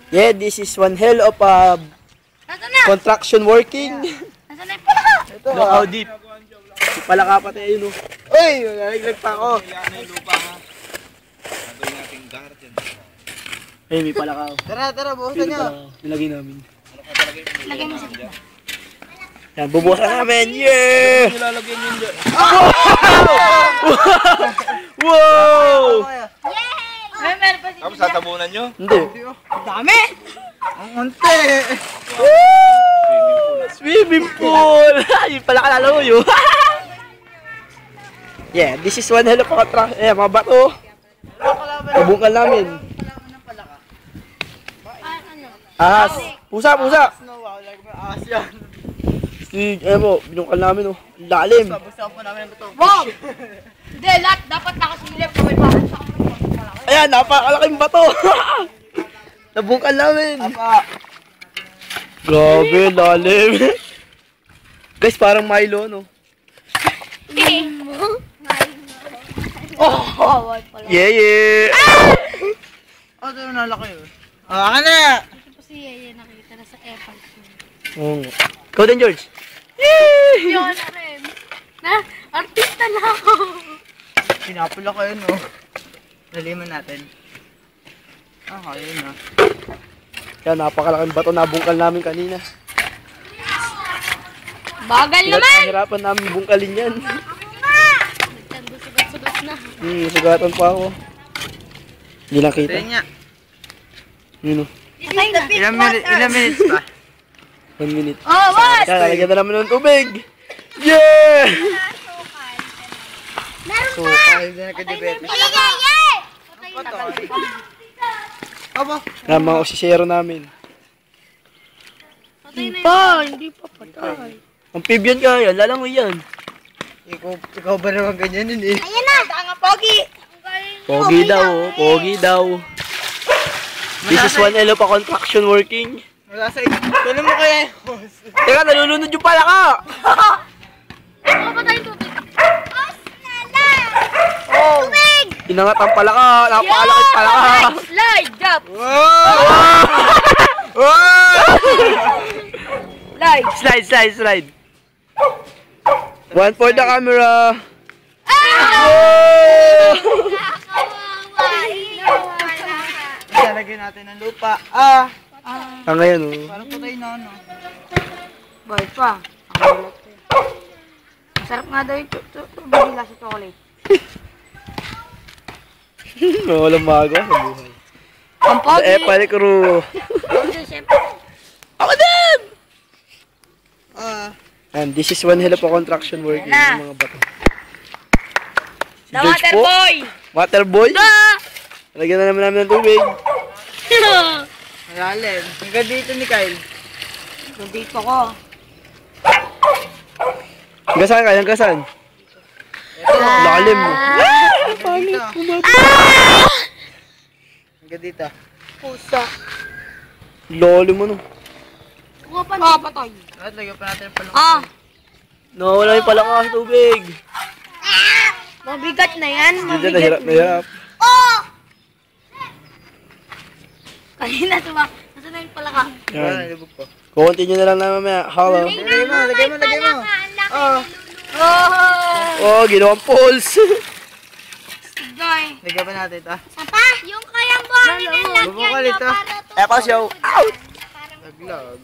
Yeah, this is one hell of construction working. Nasaan na yung palaka? Ito, look how deep. Palaka pati ayun, oh. Uy, nalaglag pa ako. Yan yung lupa ha. Nagawin nating garden. Ay, may palaka. Tara, buhusan nyo. Nilagay namin. Lagay mo sa gitna. Yan, bubuhasan namin. Yeah! Nilalagyan yun dyan. Wow! Ay, meron pa si Tapos tatabunan nyo? Hindi. dami! Ang unti. Swimming pool! Yung pala ka lalo yun. Yeah, this is one hell of a contract. Eh, mga bato. Pabungkal namin. Ahas. Pusa. Snow, wow, like may ahas yan. Mo, binungkal namin, oh. Lalim. Gusto po namin ang bato. Wow! Hindi, lahat dapat nakasilip kung may bakit sa akin. Ayan, napakalaking bato. Nabungkal namin. Apa. Grabe, lalim. Guys, parang Milo, no? Oh, wala pala. Yeah. Oh, ito yung nalaki yun. Akin na! Ito po si Yeye nakita na sa F5. Oo. Ikaw din, George. Yun na rin. Na, artista na ako. Pinapula ko yun, no? Naliman natin. Yun na. Yan, napakalaking bato nabungkal namin kanina. Bagal naman! Hirapan namin bungkalin yan. Sugat-sugat na. Sugatan pa ako. Hindi lang kita. Ito niya. Yun, oh. Ilang minutes pa? 1 minute. Oh, what? Yan, lalagyan na namin ng tubig. Yeah! So, kahit na nagka-diabetes. Aba. Yan, mga osisero namin. Hindi pa patay. Amphibian ka yan, lalangoy yan. Ikaw ba naman ganyan yun eh? Ayan na! Ang pogi! Pogi daw, oh. Pogi daw. This is one hell of a construction working. Wala sa inyo. Tuloy mo kaya yung hose. Teka, nalulunod yung palaka. Ano ba tayong tubig? Oh! Tubig! Inangat ang palaka, napakalaki palaka. Slide! Drop! Wow! Slide! Slide. One for the camera. Lalagyan natin ng lupa. Ngayon, oh. Parang patay na ano. Bait pa. Masarap nga daw yung tubig sa chocolate. Walang magawa sa buhay. Ang pogi! Epal crew. Ako din! And this is one hell of a construction working. Yung mga bato. Si The George water po. boy! Water boy? Lagyan na naman namin ng tubig. Malalim. Hanggang dito ni Kyle. Nandito ko. Hanggang saan? Lalim mo. Dito. Hanggang dito. Pusa. Lalim mo, no? Kapatay. At lagyan pa natin palong. Nawala yung palaka sa tubig. Mabigat na yan. Hindi na hirap na hirap. Kanina tumak. Nasaan na yung palaka? Yan. Nalibog ko. Continue na lang naman mamaya. Hello. Lagay mo. Oh, ginawang pulse. Joy. Lagyan pa natin ito. Sapa? Yung kayang buhangin ang Bubukal ito. Epa show. Out! Naglag.